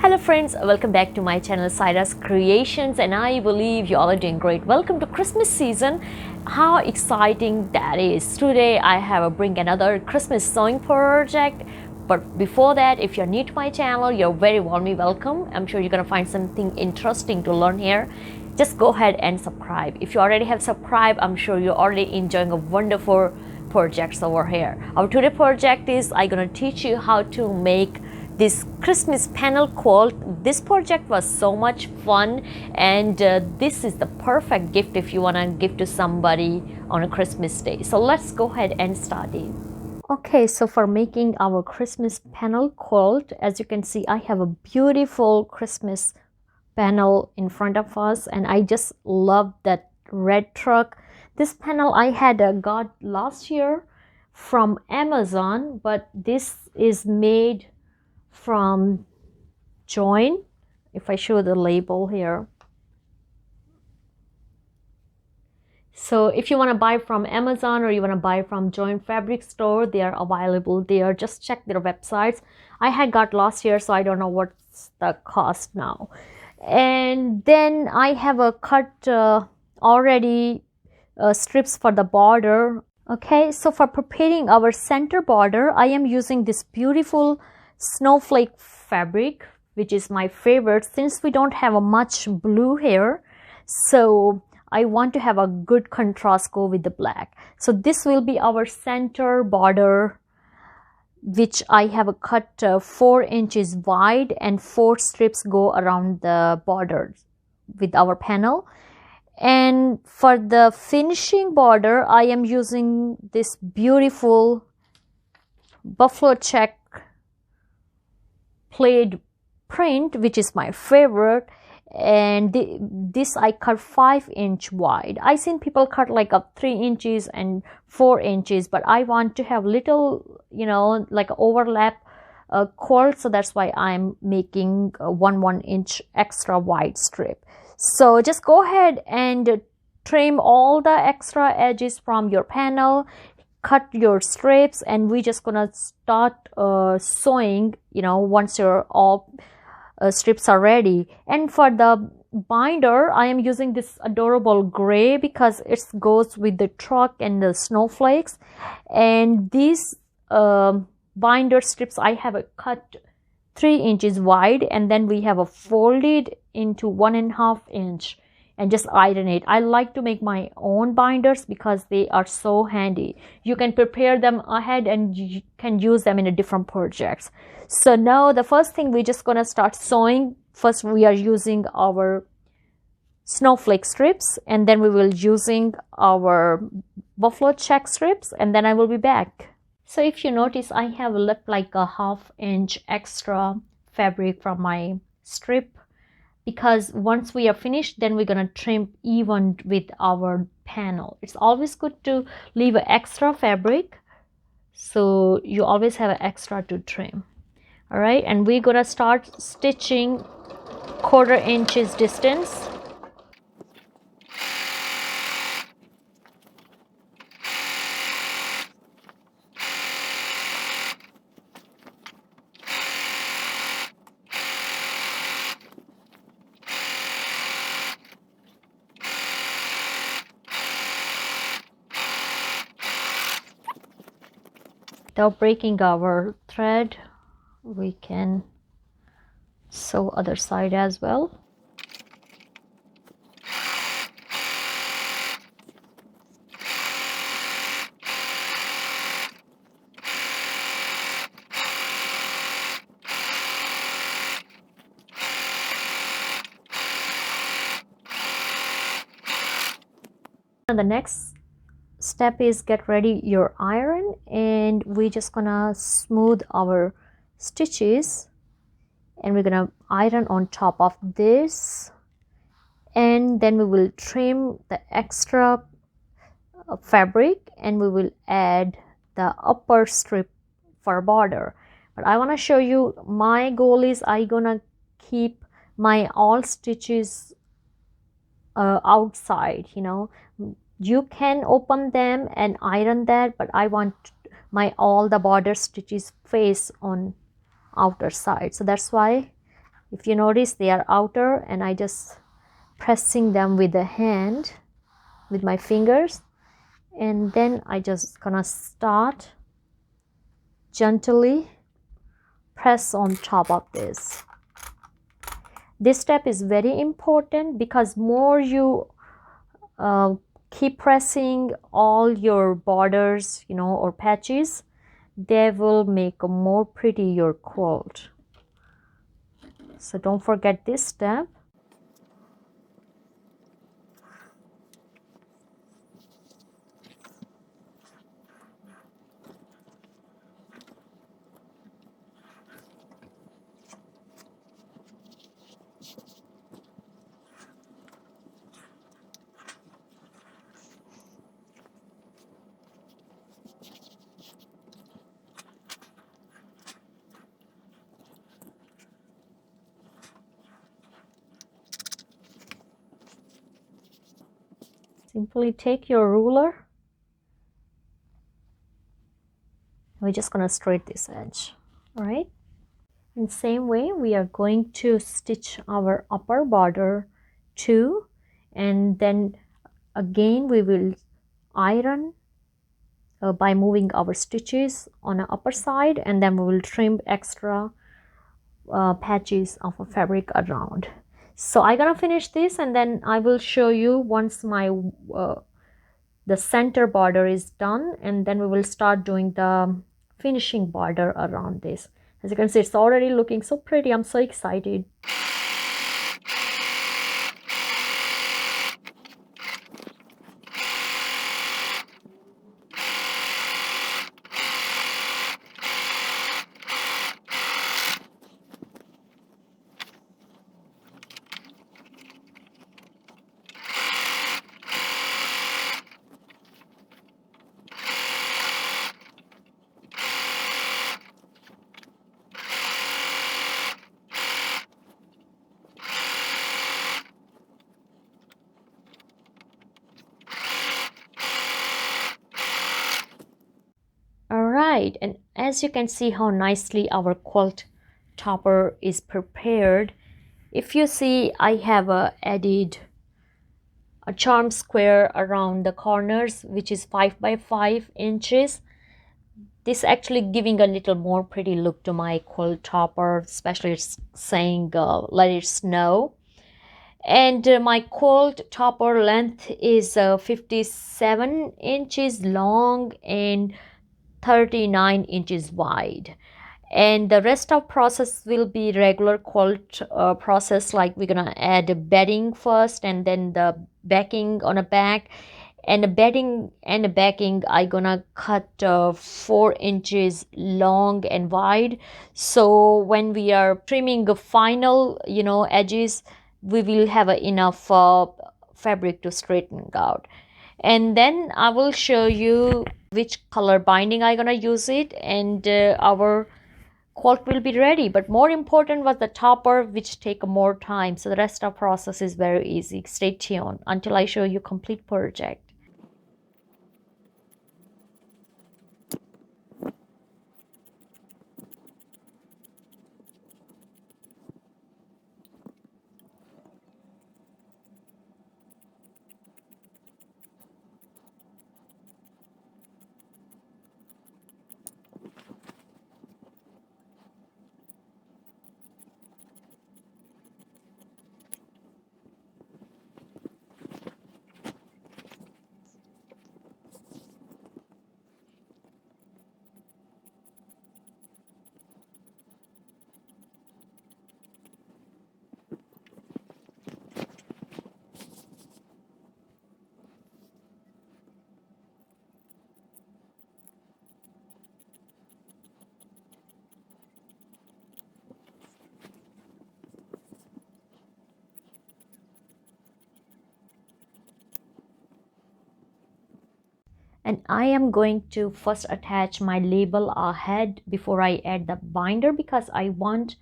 Hello friends, welcome back to my channel Cyrus Creations, and I believe you all are doing great. Welcome to Christmas season. How exciting that is. Today I have bring another Christmas sewing project. But before that, if you're new to my channel, you're very warmly welcome. I'm sure you're gonna find something interesting to learn here. Just go ahead and subscribe. If you already have subscribed, I'm sure you're already enjoying a wonderful projects over here. Our today project is I'm gonna teach you how to make this Christmas panel quilt. This project was so much fun, and this is the perfect gift if you want to give to somebody on a Christmas day. So let's go ahead and start it. Okay, so for making our Christmas panel quilt, as you can see, I have a beautiful Christmas panel in front of us, and I just love that red truck. This panel I had got last year from Amazon, but this is made from Joann. If I show the label here, so if you want to buy from Amazon or you want to buy from Joann fabric store, they are available there. Just check their websites. I had got last year, so I don't know what's the cost now. And then I have a cut already strips for the border. Okay, so for preparing our center border, I am using this beautiful snowflake fabric, which is my favorite since we don't have a much blue here, so I want to have a good contrast go with the black. So this will be our center border, which I have a cut 4 inches wide, and 4 strips go around the border with our panel. And for the finishing border, I am using this beautiful buffalo check plaid print, which is my favorite, and this I cut 5 inch wide. I seen people cut like up 3 inches and 4 inches, but I want to have little, like overlap quilt, so that's why I'm making a 1 inch extra wide strip. So just go ahead and trim all the extra edges from your panel, cut your strips, and we're just gonna start sewing once your all strips are ready. And for the binder, I am using this adorable gray because it goes with the truck and the snowflakes. And these binder strips I have a cut 3 inches wide, and then we have a folded into 1.5 inch and just iron it. I like to make my own binders because they are so handy. You can prepare them ahead and you can use them in a different projects. So now the first thing, we're just gonna start sewing. First we are using our snowflake strips, and then we will using our buffalo check strips, and then I will be back. So if you notice, I have left like a 1/2 inch extra fabric from my strip, because once we are finished, then we're gonna trim even with our panel. It's always good to leave an extra fabric, so you always have an extra to trim. All right, and we're gonna start stitching 1/4 inches distance. Without breaking our thread, we can sew other side as well. And the next step is get ready your iron, and we're just gonna smooth our stitches, and we're gonna iron on top of this, and then we will trim the extra fabric, and we will add the upper strip for border. But I want to show you, my goal is I gonna keep my all stitches outside. You can open them and iron that, but I want all the border stitches face on outer side. So that's why If you notice, they are outer, and I just pressing them with the hand, with my fingers, and then I just gonna start gently press on top of this. This step is very important because more you keep pressing all your borders, you know, or patches, they will make a more pretty your quilt. So don't forget this step. Simply take your ruler. We're just gonna straight this edge, all right? In same way, we are going to stitch our upper border too, and then again we will iron by moving our stitches on the upper side, and then we will trim extra patches of a fabric around. So I'm gonna finish this, and then I will show you once my the center border is done, and then we will start doing the finishing border around this. As you can see, it's already looking so pretty. I'm so excited. Alright, and as you can see how nicely our quilt topper is prepared. If you see, I have added a charm square around the corners, which is 5 by 5 inches. This actually giving a little more pretty look to my quilt topper, especially it's saying let it snow. And my quilt topper length is 57 inches long and 39 inches wide, and the rest of process will be regular quilt process, like we're gonna add a bedding first and then the backing on the back, and the bedding and the backing I gonna cut 4 inches long and wide, so when we are trimming the final, you know, edges, we will have enough fabric to straighten out. And then I will show you which color binding I'm gonna use it, and our quilt will be ready. But more important was the topper, which take more time, so the rest of process is very easy. Stay tuned until I show you complete project. And I am going to first attach my label ahead before I add the binder, because I want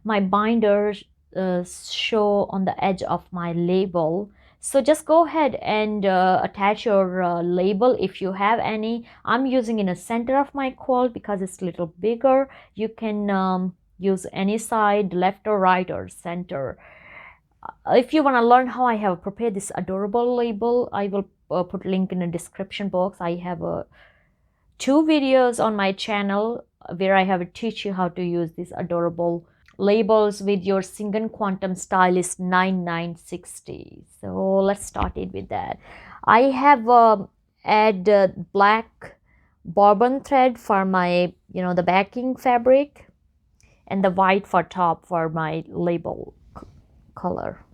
my binder show on the edge of my label. So just go ahead and attach your label if you have any. I'm using in the center of my quilt because it's a little bigger. You can use any side, left or right or center. If you want to learn how I have prepared this adorable label, I will put link in the description box. I have 2 videos on my channel where I have teach you how to use these adorable labels with your Single Quantum Stylist 9960. So let's start it with that. I have add black bobbin thread for my, the backing fabric, and the white for top for my label color.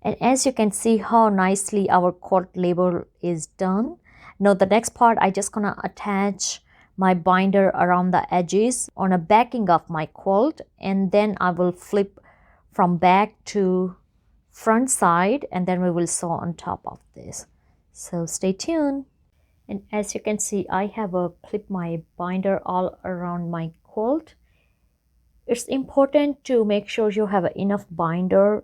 And as you can see how nicely our quilt label is done. Now the next part, I just gonna attach my binder around the edges on a backing of my quilt, and then I will flip from back to front side, and then we will sew on top of this. So stay tuned. And as you can see, I have clipped my binder all around my quilt. It's important to make sure you have enough binder,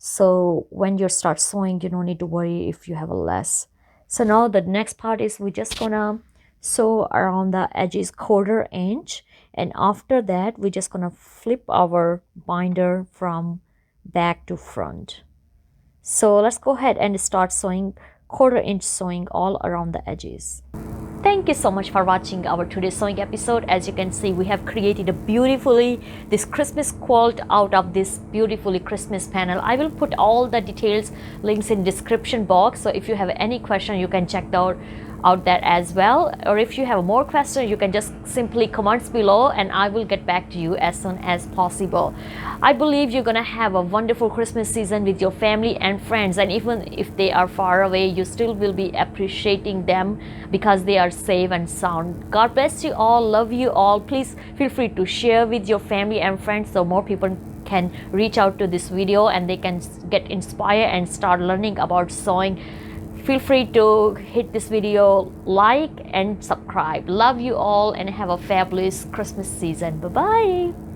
so when you start sewing, you don't need to worry if you have a less. So now the next part is we're just gonna sew around the edges 1/4 inch, and after that we're just gonna flip our binder from back to front. So let's go ahead and start sewing 1/4 inch sewing all around the edges. Thank you so much for watching our today's sewing episode. As you can see, we have created a this Christmas quilt out of this beautifully Christmas panel. I will put all the details, links in description box. So if you have any question, you can check out that as well. Or if you have more questions, you can just simply comments below and I will get back to you as soon as possible. I believe you're gonna have a wonderful Christmas season with your family and friends, and even if they are far away, you still will be appreciating them because they are safe and sound. God bless you all. Love you all. Please feel free to share with your family and friends so more people can reach out to this video and they can get inspired and start learning about sewing. Feel free to hit this video, like and subscribe. Love you all and have a fabulous Christmas season. Bye bye.